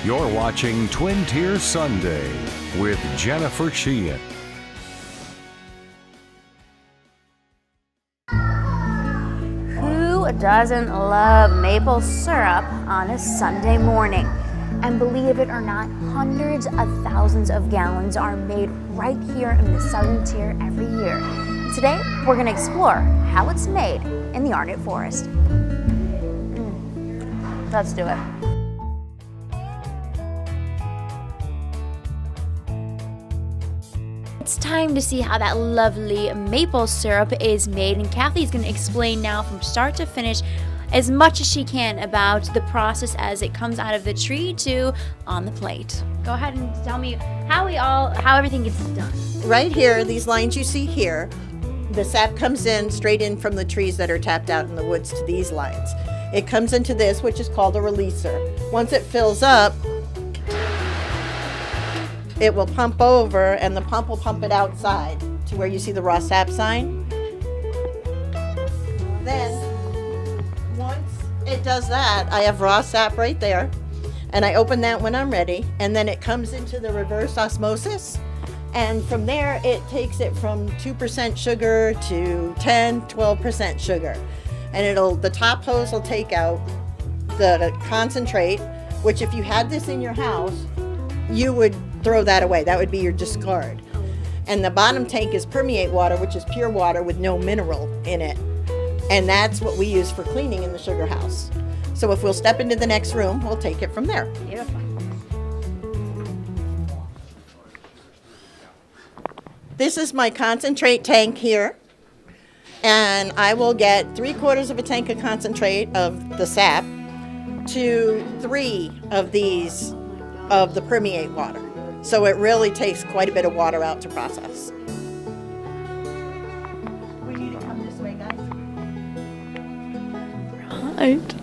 You're watching Twin Tier Sunday with Jennifer Sheahen. Who doesn't love maple syrup on a Sunday morning? And believe it or not, hundreds of thousands of gallons are made right here in the Southern Tier every year. Today, we're going to explore how it's made in the Arnot Forest. Let's do it. It's time to see how that lovely maple syrup is made, and Kathy's going to explain now from start to finish as much as she can about the process as it comes out of the tree to on the plate. Go ahead and tell me how everything gets done. Right here, these lines you see here, the sap comes in straight in from the trees that are tapped out in the woods to these lines. It comes into this, which is called a releaser. Once it fills up, it will pump over, and the pump will pump it outside to where you see the raw sap sign. Then, once it does that, I have raw sap right there, and I open that when I'm ready, and then it comes into the reverse osmosis, and from there it takes it from 2% sugar to 10, 12% sugar. And the top hose will take out the concentrate, which if you had this in your house, you would throw that away. That would be your discard. And the bottom tank is permeate water, which is pure water with no mineral in it. And that's what we use for cleaning in the sugar house. So if we'll step into the next room, we'll take it from there. Beautiful. This is my concentrate tank here. And I will get 3/4 of a tank of concentrate of the sap to 3 of these of the permeate water. So it really takes quite a bit of water out to process. We need to come this way, guys. Right.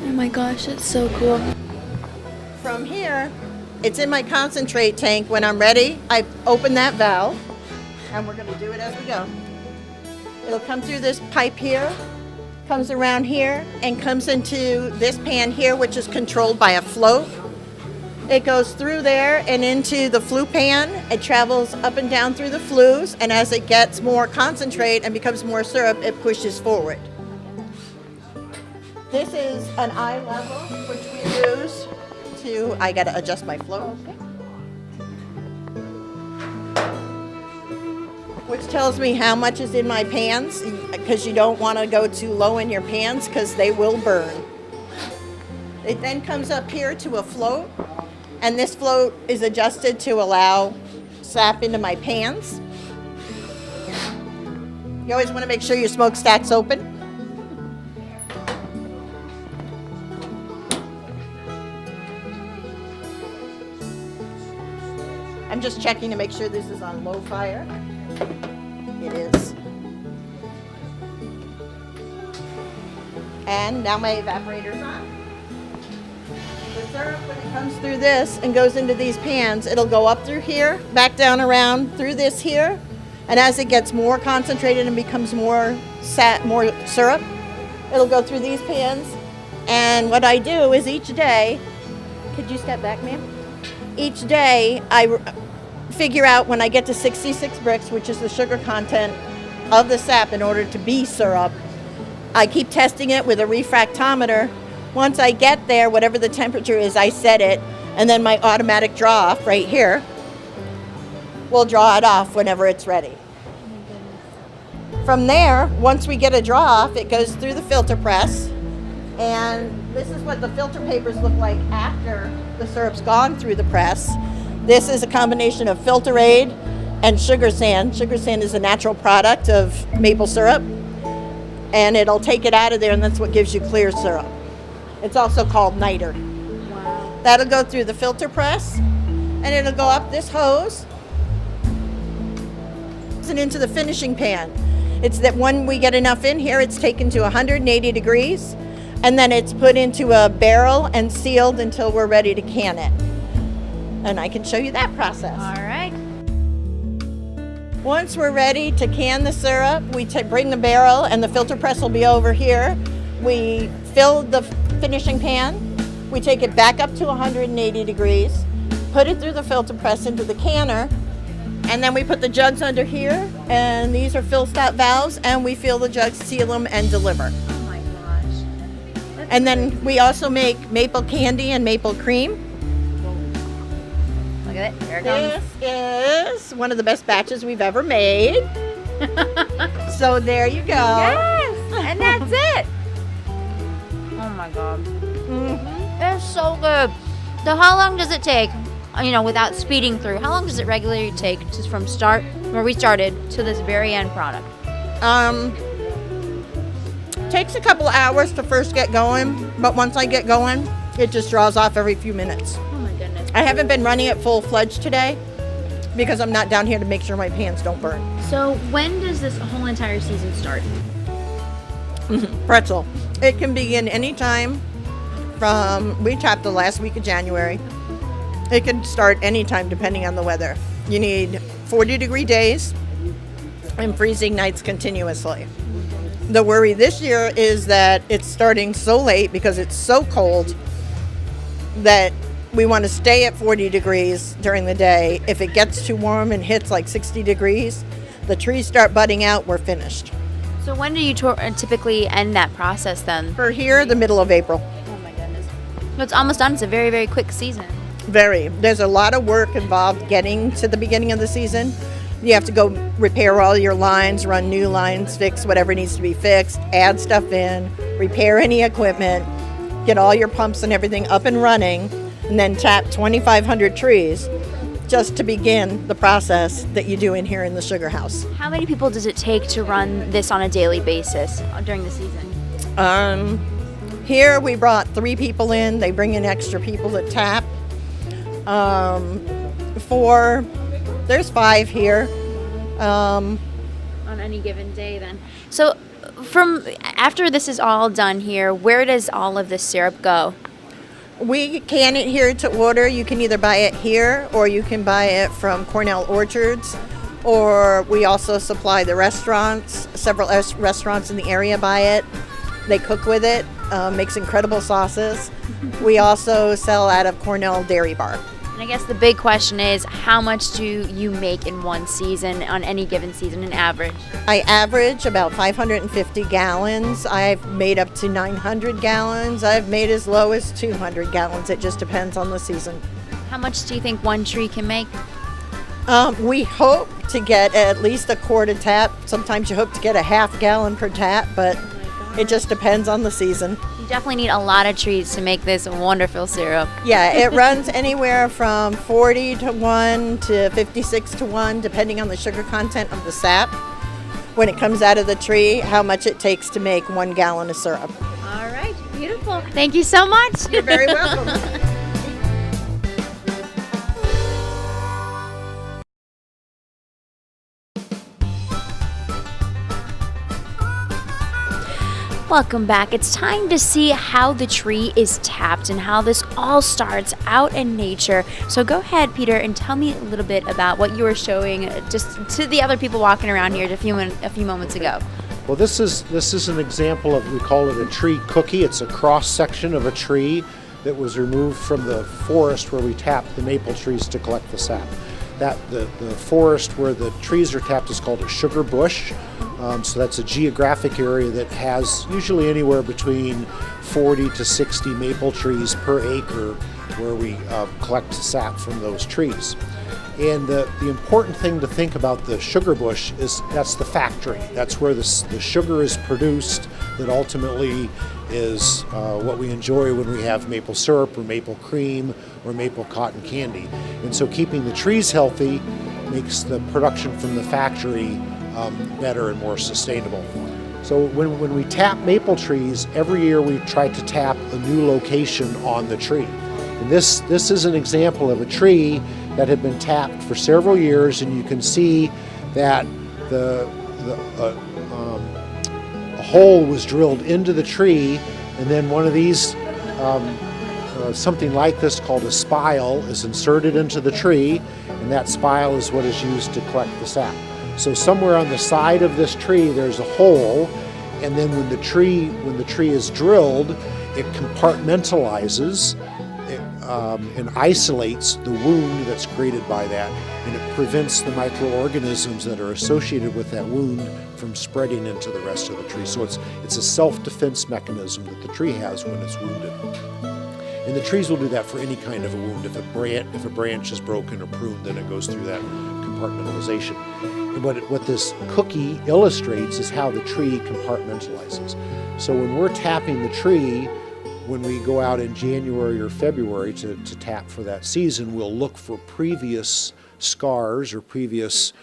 Oh my gosh, it's so cool. From here, it's in my concentrate tank. When I'm ready, I open that valve, and we're going to do it as we go. It'll come through this pipe here, comes around here, and comes into this pan here, which is controlled by a float. It goes through there and into the flue pan. It travels up and down through the flues, and as it gets more concentrate and becomes more syrup, it pushes forward. This is an eye level, which we use to, I gotta adjust my flow. Which tells me how much is in my pans, because you don't want to go too low in your pans because they will burn. It then comes up here to a float, and this float is adjusted to allow sap into my pans. You always want to make sure your smokestack's open. I'm just checking to make sure this is on low fire. It is. And now my evaporator's on. The syrup, when it comes through this and goes into these pans, it'll go up through here, back down around through this here, and as it gets more concentrated and becomes more syrup, it'll go through these pans. And what I do is each day, could you step back, ma'am? Each day I figure out when I get to 66 bricks, which is the sugar content of the sap in order to be syrup. I keep testing it with a refractometer. Once I get there, whatever the temperature is, I set it, and then my automatic draw off right here will draw it off whenever it's ready. From there, once we get a draw off, it goes through the filter press, and this is what the filter papers look like after the syrup's gone through the press. This is a combination of filter aid and sugar sand. Sugar sand is a natural product of maple syrup, and it'll take it out of there, and that's what gives you clear syrup. It's also called niter. Wow. That'll go through the filter press, and it'll go up this hose and into the finishing pan. It's that when we get enough in here, it's taken to 180 degrees, and then it's put into a barrel and sealed until we're ready to can it. And I can show you that process. All right. Once we're ready to can the syrup, we bring the barrel, and the filter press will be over here. We fill the finishing pan. We take it back up to 180 degrees, put it through the filter press into the canner, and then we put the jugs under here, and these are fill-stop valves, and we fill the jugs, seal them, and deliver. Oh my gosh. And then we also make maple candy and maple cream. Look at it. Here it comes. This is one of the best batches we've ever made. So there you go. Yes, and that's it. Oh my god. It's so good. So how long does it take, without speeding through, how long does it regularly take just from start, where we started, to this very end product? Takes a couple hours to first get going, but once I get going, it just draws off every few minutes. Oh my goodness. I haven't been running it full-fledged today because I'm not down here to make sure my pans don't burn. So when does this whole entire season start? Pretzel. It can begin anytime we tapped the last week of January. It can start anytime depending on the weather. You need 40-degree days and freezing nights continuously. The worry this year is that it's starting so late because it's so cold that we want to stay at 40 degrees during the day. If it gets too warm and hits like 60 degrees, the trees start budding out, we're finished. So when do you typically end that process then? For here, the middle of April. Oh my goodness. So it's almost done. It's a very, very quick season. Very. There's a lot of work involved getting to the beginning of the season. You have to go repair all your lines, run new lines, fix whatever needs to be fixed, add stuff in, repair any equipment, get all your pumps and everything up and running, and then tap 2,500 trees just to begin the process that you do in here in the sugar house. How many people does it take to run this on a daily basis during the season? Here we brought 3 people in. They bring in extra people to tap. There's 5 here. On any given day then. So after this is all done here, where does all of this syrup go? We can it here to order. You can either buy it here or you can buy it from Cornell Orchards, or we also supply the restaurants. Several restaurants in the area buy it. They cook with it, makes incredible sauces. We also sell out of Cornell Dairy Bar. And I guess the big question is, how much do you make in one season, on any given season, an average? I average about 550 gallons. I've made up to 900 gallons. I've made as low as 200 gallons. It just depends on the season. How much do you think one tree can make? We hope to get at least a quart a tap. Sometimes you hope to get a half gallon per tap, but it just depends on the season. You definitely need a lot of trees to make this wonderful syrup. Yeah, it runs anywhere from 40 to 1 to 56 to 1, depending on the sugar content of the sap. When it comes out of the tree, how much it takes to make 1 gallon of syrup. All right, beautiful. Thank you so much. You're very welcome. Welcome back. It's time to see how the tree is tapped and how this all starts out in nature. So go ahead, Peter, and tell me a little bit about what you were showing just to the other people walking around here a few moments ago. Well, this is an example of, we call it a tree cookie. It's a cross section of a tree that was removed from the forest where we tap the maple trees to collect the sap. The forest where the trees are tapped is called a sugar bush. So that's a geographic area that has usually anywhere between 40 to 60 maple trees per acre where we collect sap from those trees. And the important thing to think about the sugar bush is that's the factory. That's where the sugar is produced that ultimately is what we enjoy when we have maple syrup or maple cream or maple cotton candy. And so keeping the trees healthy makes the production from the factory better and more sustainable. So when we tap maple trees, every year we try to tap a new location on the tree. And this is an example of a tree that had been tapped for several years, and you can see that a hole was drilled into the tree, and then one of these, something like this called a spile, is inserted into the tree, and that spile is what is used to collect the sap. So somewhere on the side of this tree there's a hole, and then when the tree is drilled, it compartmentalizes and isolates the wound that's created by that, and it prevents the microorganisms that are associated with that wound from spreading into the rest of the tree. So it's a self-defense mechanism that the tree has when it's wounded. And the trees will do that for any kind of a wound. If a branch is broken or pruned, then it goes through that compartmentalization. And what this cookie illustrates is how the tree compartmentalizes. So when we're tapping the tree, when we go out in January or February to tap for that season, we'll look for previous scars or previous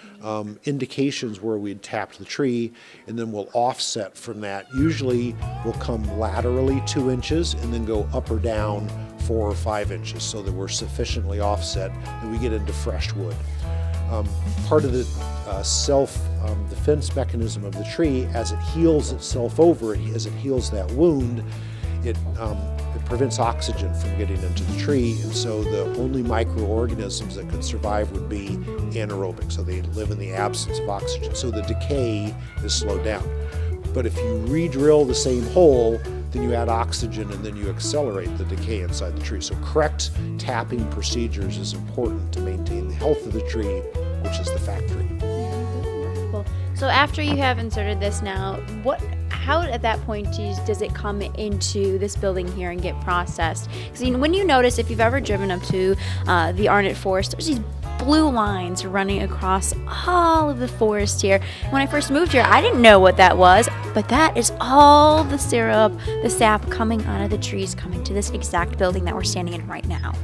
indications where we'd tapped the tree, and then we'll offset from that. Usually we'll come laterally 2 inches and then go up or down 4 or 5 inches so that we're sufficiently offset that we get into fresh wood. Part of the self-defense mechanism of the tree, as it heals itself over, as it heals that wound, it prevents oxygen from getting into the tree, and so the only microorganisms that could survive would be anaerobic, so they live in the absence of oxygen, so the decay is slowed down. But if you re-drill the same hole, then you add oxygen and then you accelerate the decay inside the tree. So correct tapping procedures is important to maintain the health of the tree, which is the factory. Cool. So after you have inserted this now, how at that point does it come into this building here and get processed? Because when you notice, if you've ever driven up to the Arnot forest, there's these blue lines running across all of the forest here. When I first moved here, I didn't know what that was, but that is all the syrup, the sap coming out of the trees, coming to this exact building that we're standing in right now.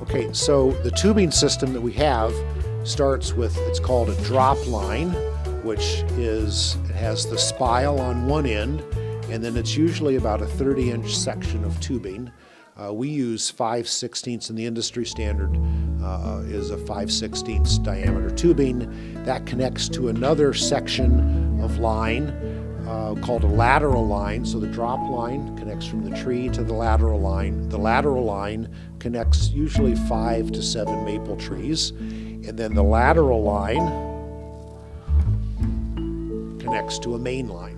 Okay, so the tubing system that we have starts with, it's called a drop line, which it has the spile on one end, and then it's usually about a 30-inch section of tubing. We use 5/16, and the industry standard is a 5/16 diameter tubing. That connects to another section of line called a lateral line. So the drop line connects from the tree to the lateral line. The lateral line connects usually 5 to 7 maple trees, and then the lateral line connects to a main line.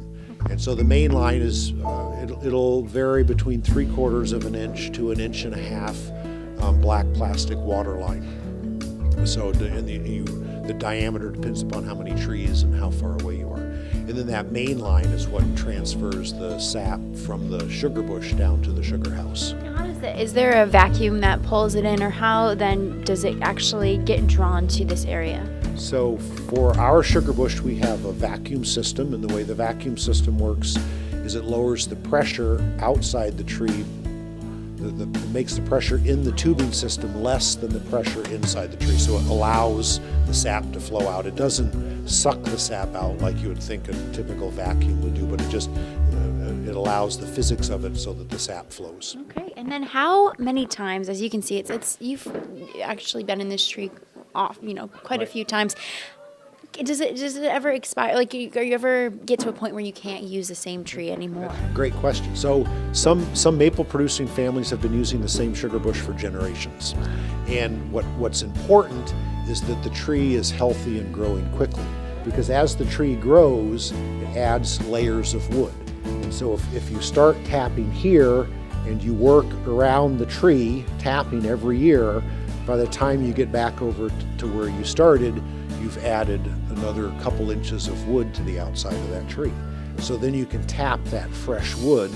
And so the main line is, it'll vary between 3/4 of an inch to 1.5 inches black plastic water line. So the diameter depends upon how many trees and how far away you are. And then that main line is what transfers the sap from the sugar bush down to the sugar house. How does it, is there a vacuum that pulls it in, or how then does it actually get drawn to this area? So for our sugar bush, we have a vacuum system, and the way the vacuum system works is it lowers the pressure outside the tree. It makes the pressure in the tubing system less than the pressure inside the tree, so it allows the sap to flow out. It doesn't suck the sap out like you would think a typical vacuum would do, but it allows the physics of it so that the sap flows. Okay, and then how many times, as you can see, you've actually been in this tree quite a few times. Does it ever expire? Like, are you ever get to a point where you can't use the same tree anymore? Great question. So some maple producing families have been using the same sugar bush for generations. And what's important is that the tree is healthy and growing quickly, because as the tree grows, it adds layers of wood. And so if you start tapping here and you work around the tree tapping every year, by the time you get back over to where you started, you've added another couple inches of wood to the outside of that tree. So then you can tap that fresh wood,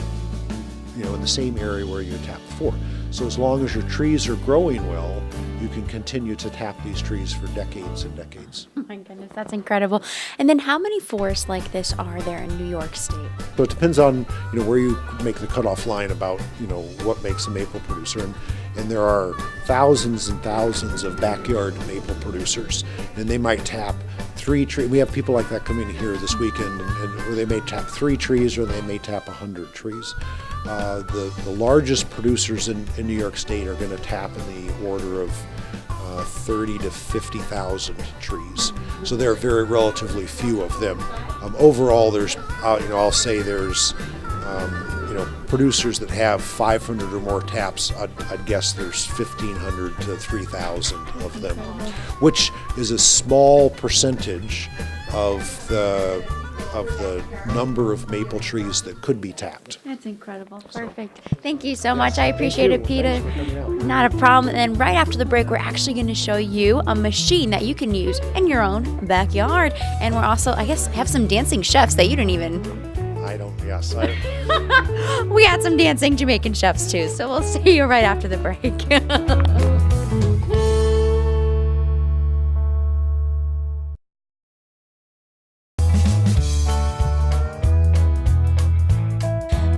in the same area where you tapped before. So as long as your trees are growing well, you can continue to tap these trees for decades and decades. Oh my goodness, that's incredible. And then how many forests like this are there in New York State? So it depends on, where you make the cutoff line about, what makes a maple producer. And there are thousands and thousands of backyard maple producers, and they might tap 3 trees. We have people like that coming here this weekend, and they may tap 3 trees or they may tap 100 trees. The largest producers in New York State are going to tap in the order of 30 to 50,000 trees. So there are very relatively few of them. Overall, there's, I'll say there's producers that have 500 or more taps, I'd guess there's 1,500 to 3,000 of them, which is a small percentage of the number of maple trees that could be tapped. That's incredible. Perfect. Thank you so much. I appreciate it, Peter. Not a problem. And right after the break, we're actually going to show you a machine that you can use in your own backyard. And we're also, I guess, have some dancing chefs that you didn't even... We got some dancing Jamaican chefs too. So we'll see you right after the break.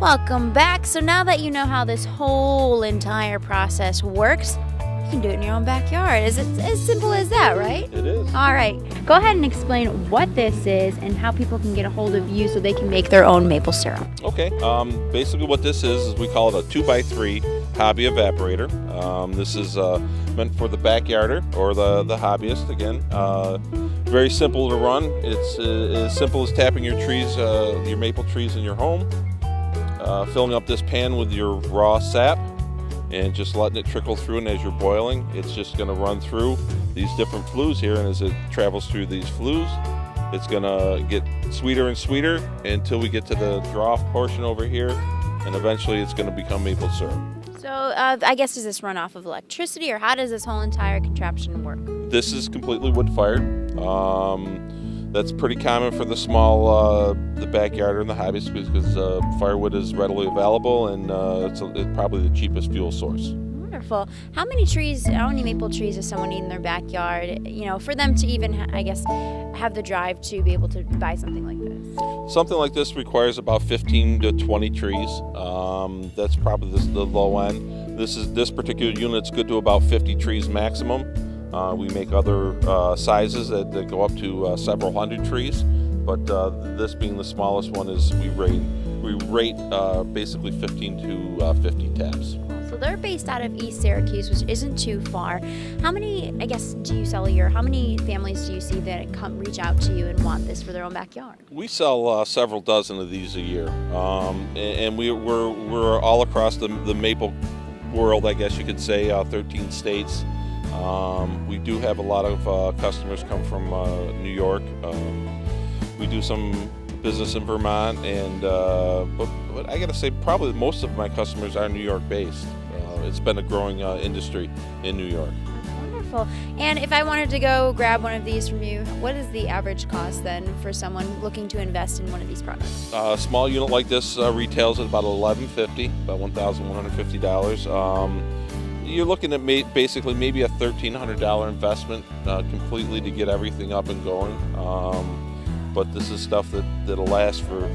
Welcome back. So now that you know how this whole entire process works, you can do it in your own backyard. Is it as simple as that, right? It is. All right. Go ahead and explain what this is and how people can get a hold of you so they can make their own maple syrup. Okay. Basically what this is we call it a 2x3 hobby evaporator. This is meant for the backyarder or the hobbyist, again. Very simple to run. It's as simple as tapping your trees, your maple trees in your home, filling up this pan with your raw sap, and just letting it trickle through, and as you're boiling, it's just going to run through these different flues here, and as it travels through these flues, it's going to get sweeter and sweeter until we get to the draw-off portion over here, and eventually it's going to become maple syrup. So I guess, does this run off of electricity, or how does this whole entire contraption work? This is completely wood-fired. That's pretty common for the small, the backyarder and the hobbyist, because firewood is readily available, and it's probably the cheapest fuel source. Wonderful. How many maple trees does someone need in their backyard, for them to even, have the drive to be able to buy something like this? Something like this requires about 15 to 20 trees. That's probably the low end. This particular unit's good to about 50 trees maximum. We make other sizes that go up to several hundred trees, but this being the smallest one, is we rate basically 15 to 50 taps. So they're based out of East Syracuse, which isn't too far. How many, do you sell a year? How many families do you see that reach out to you and want this for their own backyard? We sell several dozen of these a year, and we're all across the maple world, I guess you could say, 13 states. We do have a lot of customers come from New York. We do some business in Vermont, and but I gotta say, probably most of my customers are New York based. It's been a growing industry in New York. Wonderful. And if I wanted to go grab one of these from you, what is the average cost then for someone looking to invest in one of these products? A small unit like this retails at about $1,150, about $1,150. You're looking at basically maybe a $1,300 investment completely to get everything up and going. But this is stuff that'll last for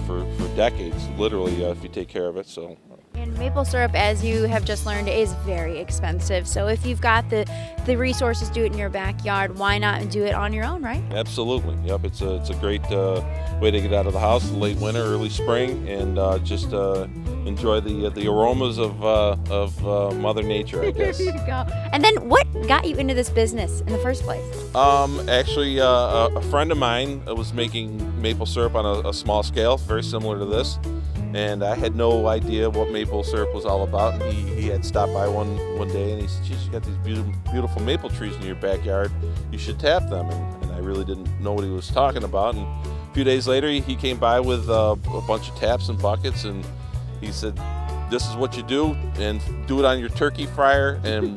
decades, literally, if you take care of it. So. And maple syrup, as you have just learned, is very expensive. So if you've got the resources to do it in your backyard, why not do it on your own, right? Absolutely. Yep. It's a great way to get out of the house late winter, early spring, and just enjoy the aromas of Mother Nature, I guess. There you go. And then what got you into this business in the first place? Actually, a friend of mine was making maple syrup on a small scale, very similar to this. And I had no idea what maple syrup was all about. And he had stopped by one day, and he said, "Geez, you got these beautiful maple trees in your backyard. You should tap them." And I really didn't know what he was talking about. And a few days later, he came by with a bunch of taps and buckets, and he said, "This is what you do, and do it on your turkey fryer." And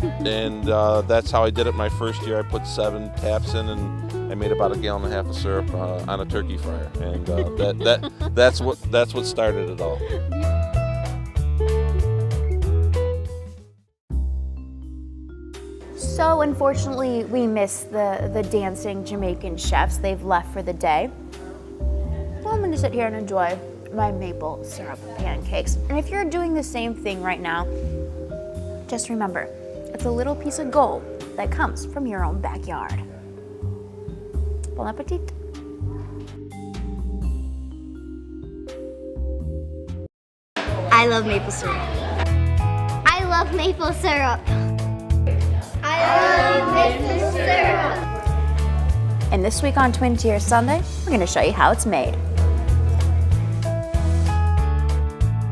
that's how I did it my first year. I put 7 taps in, and I made about 1.5 gallons of syrup on a turkey fryer, and that's what started it all. So unfortunately, we missed the dancing Jamaican chefs. They've left for the day. Well, I'm gonna sit here and enjoy my maple syrup pancakes. And if you're doing the same thing right now, just remember, it's a little piece of gold that comes from your own backyard. Bon appetit. I love maple syrup. I love maple syrup. I love maple syrup. And this week on Twin Tier Sunday, we're going to show you how it's made.